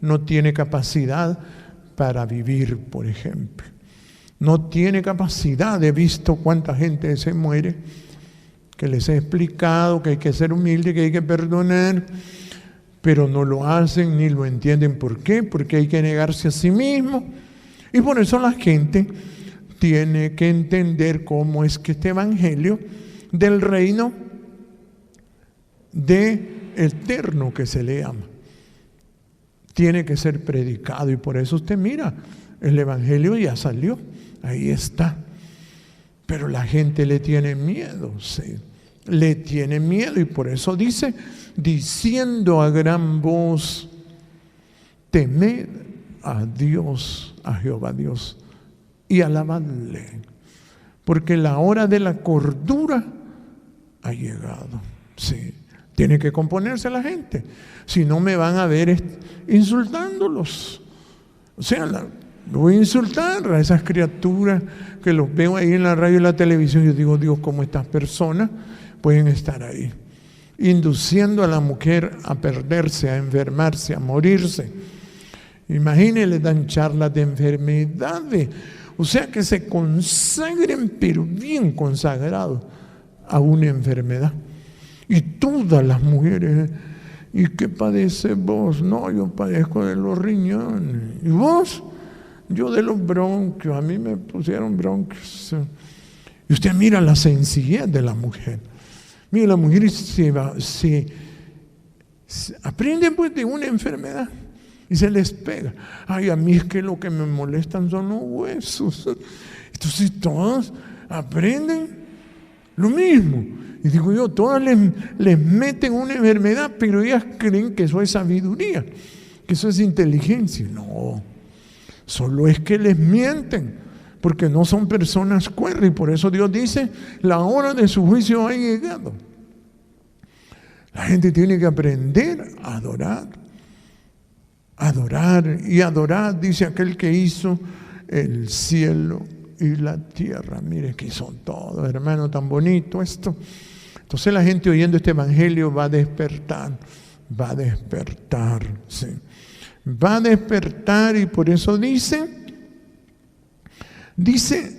no tiene capacidad para vivir, por ejemplo. No tiene capacidad. He visto cuánta gente se muere, que les he explicado que hay que ser humilde, que hay que perdonar, pero no lo hacen ni lo entienden. ¿Por qué? Porque hay que negarse a sí mismo. Y por eso la gente tiene que entender cómo es que este evangelio del reino de eterno, que se le llama, tiene que ser predicado. Y por eso usted mira, el evangelio ya salió, ahí está, pero la gente le tiene miedo, sí, le tiene miedo. Y por eso dice, diciendo a gran voz, temed a Dios, a Jehová Dios, y alabadle, porque la hora de la cordura ha llegado. Sí, tiene que componerse la gente, si no me van a ver insultándolos. O sea, voy a insultar a esas criaturas que los veo ahí en la radio y la televisión. Yo digo, Dios, cómo estas personas pueden estar ahí, induciendo a la mujer a perderse, a enfermarse, a morirse. Imagínense, dan charlas de enfermedades. O sea, que se consagren, pero bien consagrados, a una enfermedad. Y todas las mujeres, ¿y qué padece vos? No, yo padezco de los riñones. ¿Y vos? Yo de los bronquios, a mí me pusieron bronquios. Y usted mira la sencillez de la mujer. Mira, la mujer se aprende pues de una enfermedad y se les pega. Ay, a mí es que lo que me molestan son los huesos. Entonces todas aprenden lo mismo. Y digo yo, todas les meten una enfermedad, pero ellas creen que eso es sabiduría, que eso es inteligencia. No, solo es que les mienten, porque no son personas cuerdas. Y por eso Dios dice, la hora de su juicio ha llegado. La gente tiene que aprender a adorar. Adorar y adorar, dice aquel que hizo el cielo y la tierra. Mire que hizo todo, hermano, tan bonito esto. Entonces la gente oyendo este evangelio va a despertar, sí. Va a despertar. Y por eso dice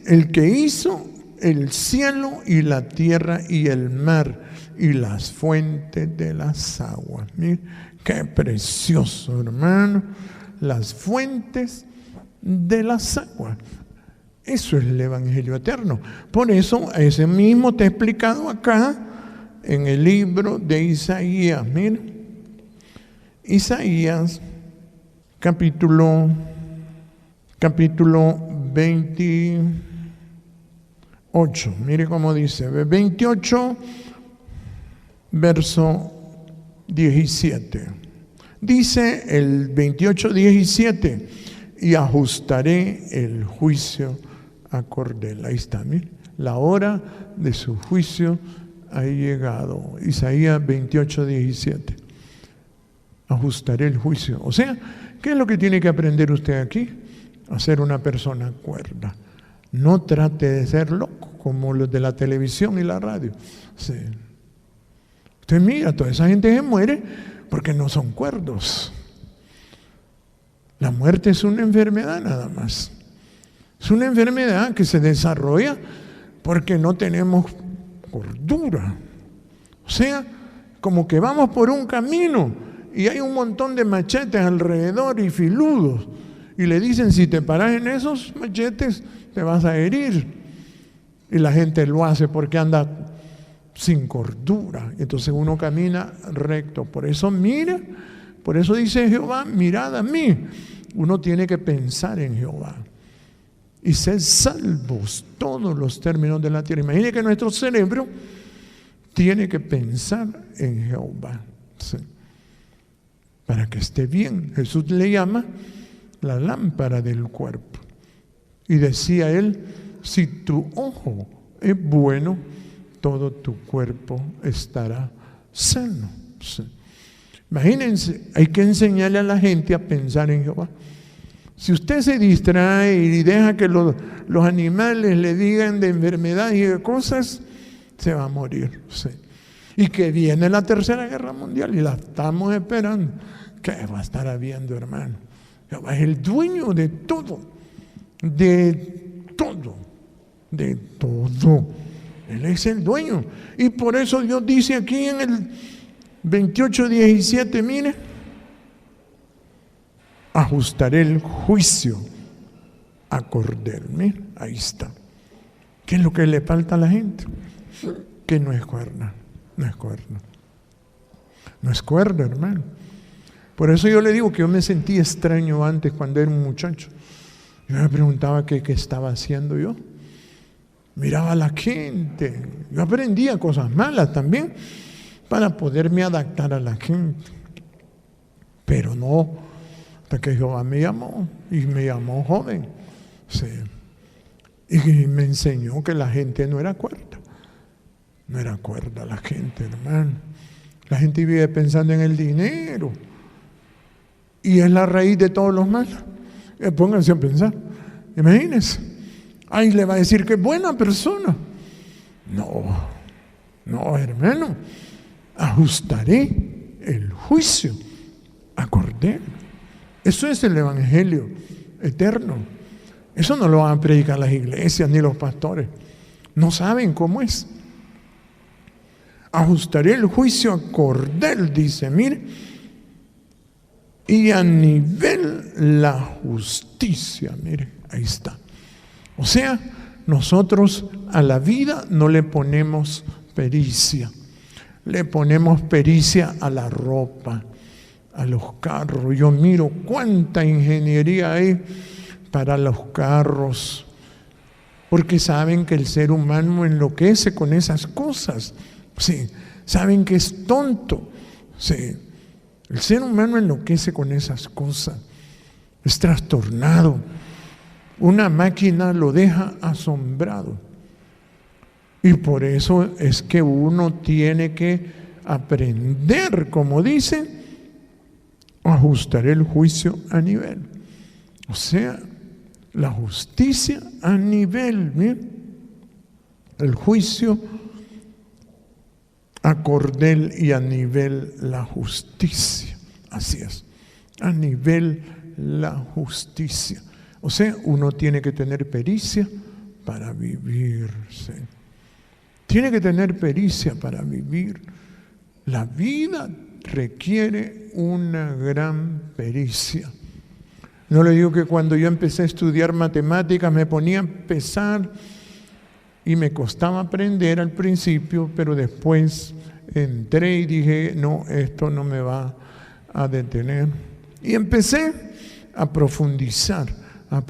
el que hizo el cielo y la tierra y el mar y las fuentes de las aguas. Mire, qué precioso, hermano, las fuentes de las aguas. Eso es el evangelio eterno. Por eso ese mismo está explicado acá en el libro de Isaías. Miren, Isaías capítulo 28. Mire cómo dice, 28 verso 17. Dice el 28:17, y ajustaré el juicio a cordel. Ahí está, mire, la hora de su juicio ha llegado. Isaías 28:17. Ajustaré el juicio. O sea, ¿qué es lo que tiene que aprender usted aquí? A ser una persona cuerda. No trate de ser loco como los de la televisión y la radio. Sí. Usted mira, toda esa gente se muere porque no son cuerdos. La muerte es una enfermedad nada más. Es una enfermedad que se desarrolla porque no tenemos cordura. O sea, como que vamos por un camino y hay un montón de machetes alrededor y filudos. Y le dicen, si te paras en esos machetes, te vas a herir. Y la gente lo hace porque anda sin cordura. Entonces uno camina recto. Por eso mira, por eso dice Jehová, mirad a mí, Uno tiene que pensar en Jehová y ser salvos todos los términos de la tierra. Imagine que nuestro cerebro tiene que pensar en Jehová, ¿sí?, para que esté bien. Jesús le llama la lámpara del cuerpo. Y decía él, si tu ojo es bueno, todo tu cuerpo estará sano. ¿Sí? Imagínense, hay que enseñarle a la gente a pensar en Jehová. Si usted se distrae y deja que los animales le digan de enfermedad y de cosas, se va a morir. ¿Sí? Y que viene la Tercera Guerra Mundial y la estamos esperando. ¿Qué va a estar habiendo, hermano? Jehová es el dueño de todo, de todo, de todo. Él es el dueño. Y por eso Dios dice aquí en el 28:17, mire, ajustaré el juicio a cordel. Mire, ahí está. ¿Qué es lo que le falta a la gente? Que no es cuerda, no es cuerda. No es cuerda, hermano. Por eso yo le digo que yo me sentí extraño antes cuando era un muchacho. Yo me preguntaba qué estaba haciendo yo. Miraba a la gente. Yo aprendía cosas malas también para poderme adaptar a la gente. Pero no, hasta que Jehová me llamó, y me llamó joven. Sí. Y me enseñó que la gente no era cuerda. No era cuerda la gente, hermano. La gente vive pensando en el dinero. Y es la raíz de todos los males. Pónganse a pensar. Imagínense. Ay, le va a decir que es buena persona. No, hermano. Ajustaré el juicio a cordel. Eso es el evangelio eterno. Eso no lo van a predicar las iglesias ni los pastores. No saben cómo es. Ajustaré el juicio a cordel, dice, mire. Y a nivel la justicia, mire, ahí está. O sea, nosotros a la vida no le ponemos pericia. Le ponemos pericia a la ropa, a los carros. Yo miro cuánta ingeniería hay para los carros, porque saben que el ser humano enloquece con esas cosas. Sí, saben que es tonto. Sí, el ser humano enloquece con esas cosas. Es trastornado. Una máquina lo deja asombrado. Y por eso es que uno tiene que aprender, como dice, ajustar el juicio a nivel. O sea, la justicia a nivel, ¿bien? El juicio a cordel y a nivel la justicia. Así es, a nivel la justicia. O sea, uno tiene que tener pericia para vivir. ¿Sí? Tiene que tener pericia para vivir. La vida requiere una gran pericia. No le digo que cuando yo empecé a estudiar matemáticas me ponía a empezar y me costaba aprender al principio, pero después entré y dije, no, esto no me va a detener. Y empecé a profundizar, a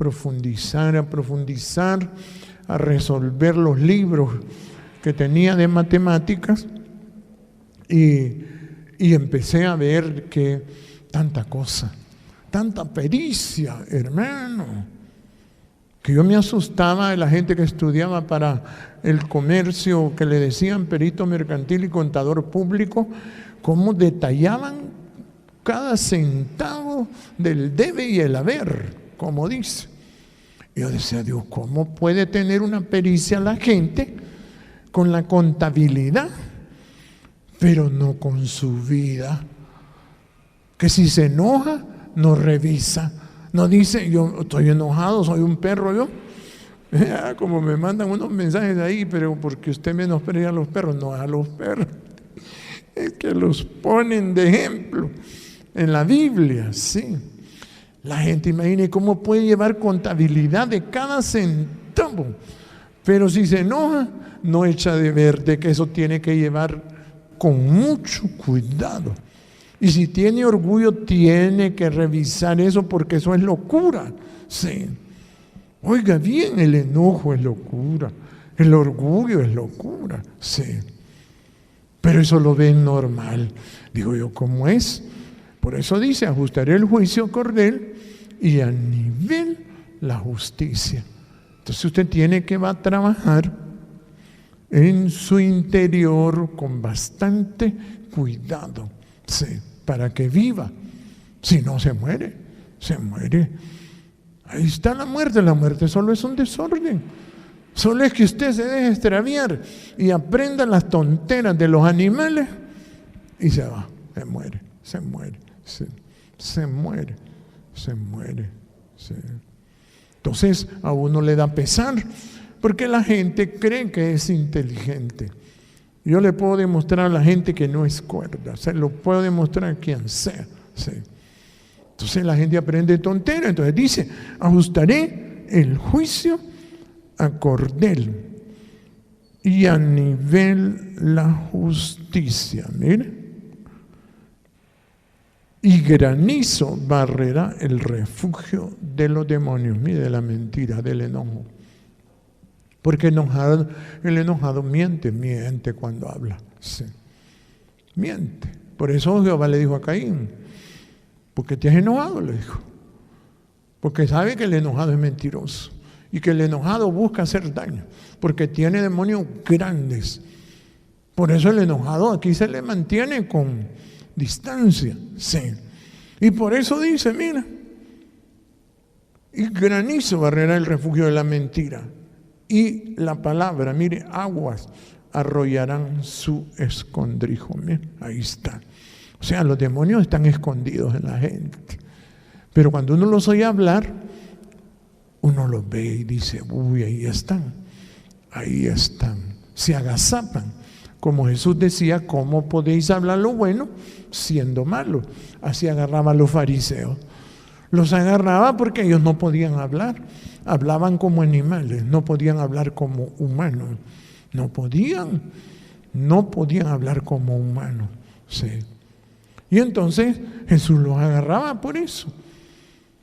resolver los libros que tenía de matemáticas y empecé a ver que tanta cosa, tanta pericia, hermano, que yo me asustaba de la gente que estudiaba para el comercio, que le decían perito mercantil y contador público, cómo detallaban cada centavo del debe y el haber, como dice. Y yo decía, Dios, ¿cómo puede tener una pericia la gente con la contabilidad, pero no con su vida? Que si se enoja, no revisa. No dice, yo estoy enojado, soy un perro yo. Como me mandan unos mensajes ahí, pero porque usted menosprecia a los perros. No a los perros, es que los ponen de ejemplo en la Biblia, sí. La gente, imagine cómo puede llevar contabilidad de cada centavo, pero si se enoja, no echa de ver de que eso tiene que llevar con mucho cuidado. Y si tiene orgullo, tiene que revisar eso porque eso es locura. Sí. Oiga bien, el enojo es locura. El orgullo es locura. Sí. Pero eso lo ven normal. Digo yo, ¿cómo es? Por eso dice, ajustaré el juicio cordel y a nivel la justicia. Entonces usted tiene que va a trabajar en su interior con bastante cuidado. Sí. Para que viva. Si no, se muere. Se muere. Ahí está la muerte. La muerte solo es un desorden. Solo es que usted se deje extraviar y aprenda las tonteras de los animales y se va. Se muere. Se muere. Se muere. Se muere. Sí. Entonces a uno le da pesar porque la gente cree que es inteligente. Yo le puedo demostrar a la gente que no es cuerda, se lo puedo demostrar a quien sea. Sí. Entonces la gente aprende tontera, entonces dice, ajustaré el juicio a cordel y a nivel la justicia, mire. Y granizo barrerá el refugio de los demonios, mire, de la mentira, del enojo. Porque el enojado miente cuando habla. Sí. Miente. Por eso Jehová le dijo a Caín, ¿por qué te has enojado? Le dijo. Porque sabe que el enojado es mentiroso y que el enojado busca hacer daño, porque tiene demonios grandes. Por eso el enojado aquí se le mantiene con distancia. Sí. Y por eso dice, mira, y granizo barrerá el refugio de la mentira. Y la palabra, mire, aguas arrollarán su escondrijo. Miren, ahí está. O sea, los demonios están escondidos en la gente. Pero cuando uno los oye hablar, uno los ve y dice, uy, ahí están. Ahí están. Se agazapan. Como Jesús decía, ¿cómo podéis hablar lo bueno siendo malo? Así agarraba a los fariseos. Los agarraba porque ellos no podían hablar. Hablaban como animales, no podían hablar como humanos. No podían hablar como humanos. Sí. Y entonces Jesús los agarraba por eso,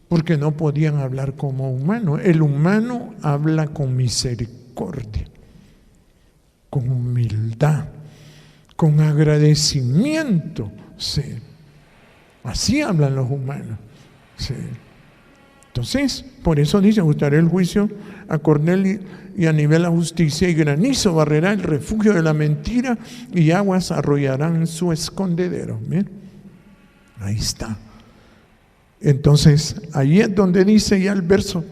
porque no podían hablar como humanos. El humano habla con misericordia, con humildad, con agradecimiento. Sí. Así hablan los humanos. Sí. Entonces, por eso dice, ajustaré el juicio a cordel y a nivel la justicia, y granizo barrerá el refugio de la mentira, y aguas arrollarán su escondedero. Bien, ahí está. Entonces, ahí es donde dice ya el verso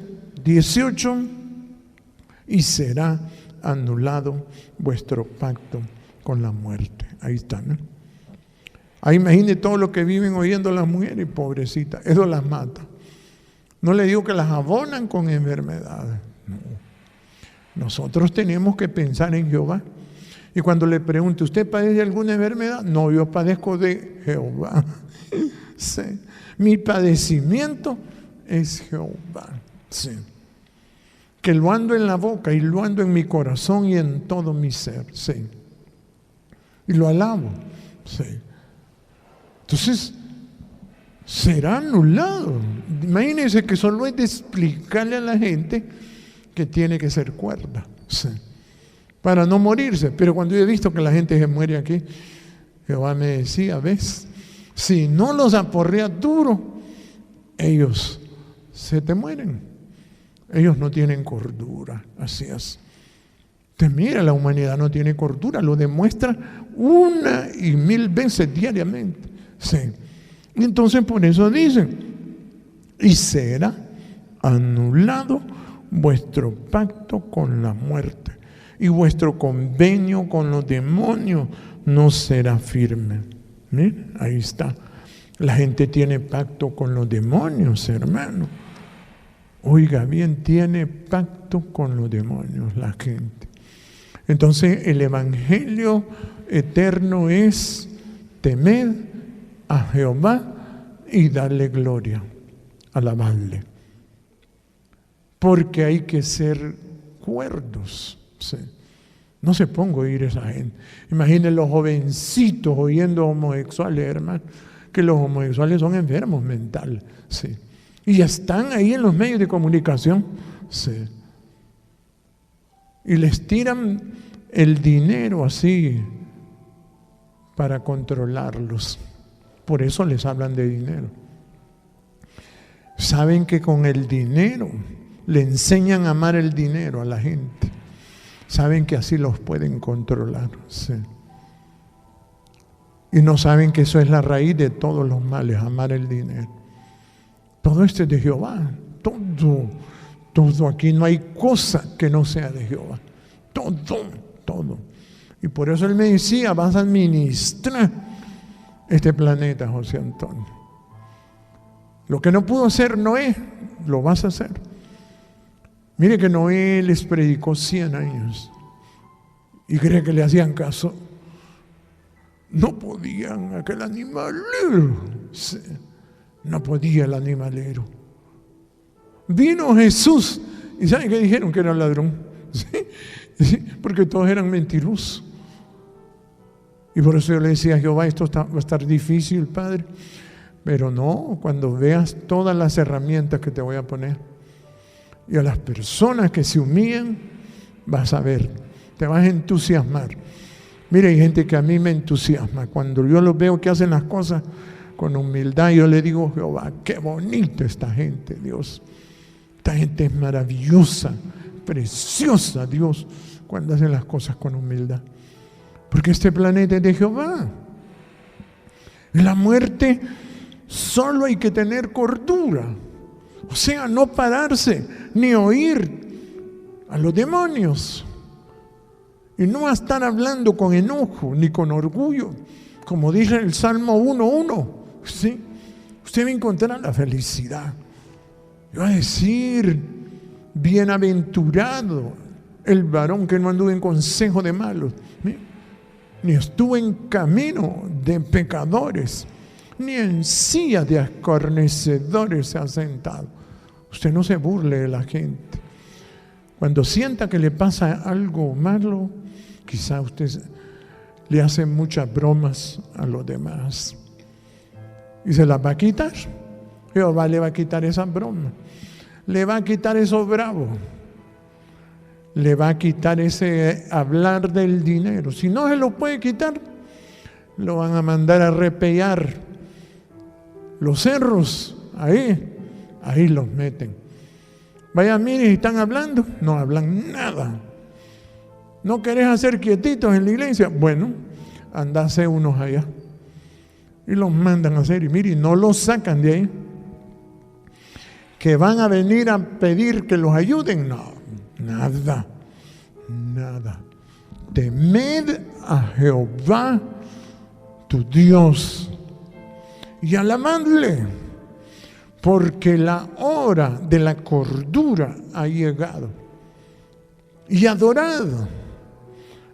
18, y será anulado vuestro pacto con la muerte. Ahí está, ¿no? Ahí imagine todo lo que viven oyendo las mujeres, pobrecitas, eso las mata. No le digo que las abonan con enfermedades. No. Nosotros tenemos que pensar en Jehová. Y cuando le pregunte, ¿usted padece alguna enfermedad? No, yo padezco de Jehová. Sí. Mi padecimiento es Jehová. Sí. Que lo ando en la boca y lo ando en mi corazón y en todo mi ser. Sí. Y lo alabo. Sí. Entonces, será anulado. Imagínense que solo es de explicarle a la gente que tiene que ser cuerda, sí, para no morirse. Pero cuando yo he visto que la gente se muere aquí, Jehová me decía, ¿ves? Si no los aporreas duro, ellos se te mueren. Ellos no tienen cordura, así es. Entonces mira, la humanidad no tiene cordura, lo demuestra 1,000 veces diariamente. Sí. Y entonces por eso dicen, y será anulado vuestro pacto con la muerte, y vuestro convenio con los demonios no será firme. ¿Miren? Ahí está. La gente tiene pacto con los demonios, hermano. Oiga bien, tiene pacto con los demonios la gente. Entonces el evangelio eterno es temed a Jehová y darle gloria, alabarle. Porque hay que ser cuerdos. Sí. No se ponga a oír esa gente. Imaginen los jovencitos oyendo homosexuales, hermano, que los homosexuales son enfermos mentales. Sí. Y están ahí en los medios de comunicación. Sí. Y les tiran el dinero así para controlarlos. Por eso les hablan de dinero. Saben que con el dinero le enseñan a amar el dinero a la gente. Saben que así los pueden controlar. Sí. Y no saben que eso es la raíz de todos los males, amar el dinero. Todo esto es de Jehová. Todo aquí no hay cosa que no sea de Jehová. Todo. Y por eso Él me decía, vas a administrar este planeta, José Antonio. Lo que no pudo hacer Noé, lo vas a hacer. Mire que Noé les predicó 100 años. ¿Y cree que le hacían caso? No podían, aquel animalero. Sí, no podía el animalero. Vino Jesús. ¿Y saben qué dijeron? Que era ladrón. ¿Sí? Porque todos eran mentirosos. Y por eso yo le decía a Jehová, esto va a estar difícil, Padre. Pero no, cuando veas todas las herramientas que te voy a poner y a las personas que se humillan, vas a ver, te vas a entusiasmar. Mire, hay gente que a mí me entusiasma. Cuando yo los veo que hacen las cosas con humildad, yo le digo, Jehová, qué bonito esta gente, Dios. Esta gente es maravillosa, preciosa, Dios, cuando hacen las cosas con humildad. Porque este planeta es de Jehová. La muerte, solo hay que tener cordura. O sea, no pararse ni oír a los demonios. Y no estar hablando con enojo ni con orgullo. Como dice el Salmo 1:1. ¿Sí? Usted va a encontrar la felicidad. Y va a decir, bienaventurado el varón que no anduvo en consejo de malos, ni estuvo en camino de pecadores, ni en silla de escarnecedores se ha sentado. Usted no se burle de la gente. Cuando sienta que le pasa algo malo, quizá usted le hace muchas bromas a los demás. ¿Y se las va a quitar? Jehová le va a quitar esas bromas. Le va a quitar esos bravos. Le va a quitar ese hablar del dinero. Si no se lo puede quitar, lo van a mandar a repellar los cerros. Ahí los meten. Vaya, miren, están hablando, no hablan nada. ¿No querés hacer quietitos en la iglesia? Bueno, anda a hacer unos allá. Y los mandan a hacer, y miren, no los sacan de ahí. Que van a venir a pedir que los ayuden, no, nada. Temed a Jehová tu Dios y alamadle, porque la hora de la cordura ha llegado. Y adorad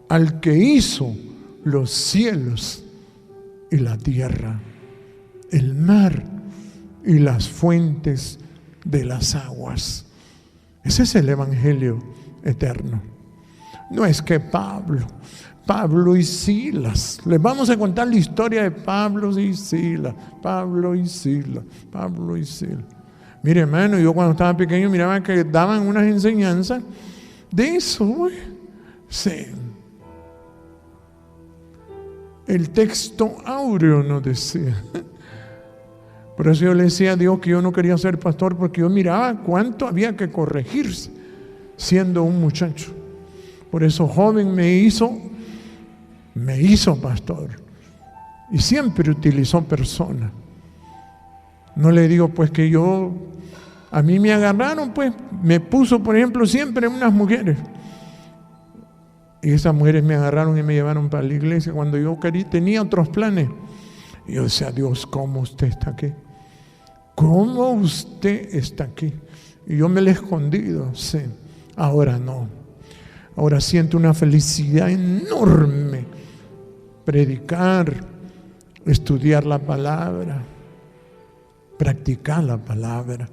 al que hizo los cielos y la tierra, el mar y las fuentes de las aguas. Ese es el evangelio eterno. No es que Pablo y Silas, les vamos a contar la historia de Pablo y Silas. Mire, hermano, yo cuando estaba pequeño miraba que daban unas enseñanzas de eso, güey. Sí. El texto áureo nos decía. Por eso yo le decía a Dios que yo no quería ser pastor, porque yo miraba cuánto había que corregirse siendo un muchacho. Por eso joven me hizo pastor. Y siempre utilizó personas. No le digo pues que a mí me agarraron, pues me puso, por ejemplo, siempre unas mujeres. Y esas mujeres me agarraron y me llevaron para la iglesia cuando yo tenía otros planes. Y yo decía, Dios, ¿cómo usted está aquí? ¿Cómo usted está aquí? Y yo me lo he escondido, sí. Ahora no. Ahora siento una felicidad enorme. Predicar, estudiar la palabra, practicar la palabra.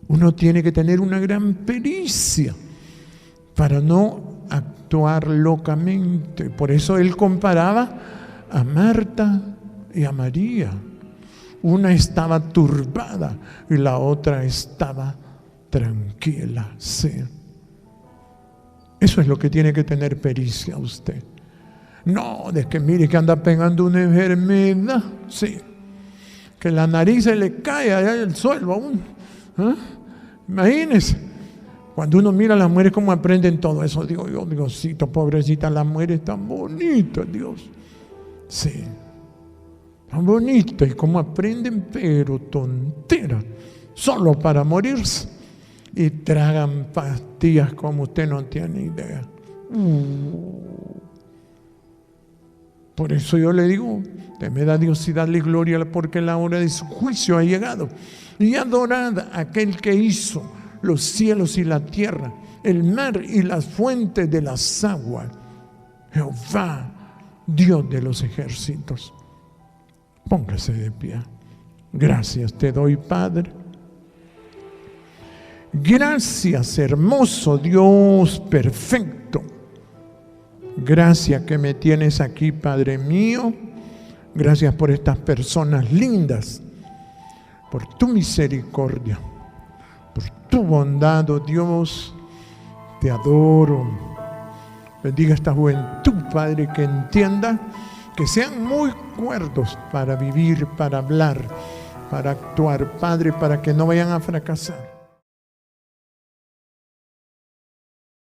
Uno tiene que tener una gran pericia para no actuar locamente. Por eso él comparaba a Marta y a María. Una estaba turbada y la otra estaba tranquila. Sí. Eso es lo que tiene que tener pericia usted. No, de que mire que anda pegando una enfermedad. Sí. Que la nariz se le cae allá al suelo aún. ¿Ah? Imagínense. Cuando uno mira a las mujeres cómo aprenden todo eso, digo yo, Diosito, pobrecita, las mujeres tan bonitas, Dios. Sí. Tan bonitas y cómo aprenden, pero tonteras. Solo para morirse. Y tragan pastillas como usted no tiene idea. Por eso yo le digo, temed a Dios y dadle gloria, porque la hora de su juicio ha llegado. Y adorad a aquel que hizo los cielos y la tierra, el mar y las fuentes de las aguas. Jehová, Dios de los ejércitos. Póngase de pie. Gracias te doy, Padre. Gracias, hermoso Dios perfecto. Gracias que me tienes aquí, Padre mío. Gracias por estas personas lindas, por tu misericordia, por tu bondad, oh Dios. Te adoro. Bendiga esta juventud, Padre, que entienda, que sean muy cuerdos para vivir, para hablar, para actuar, Padre, para que no vayan a fracasar.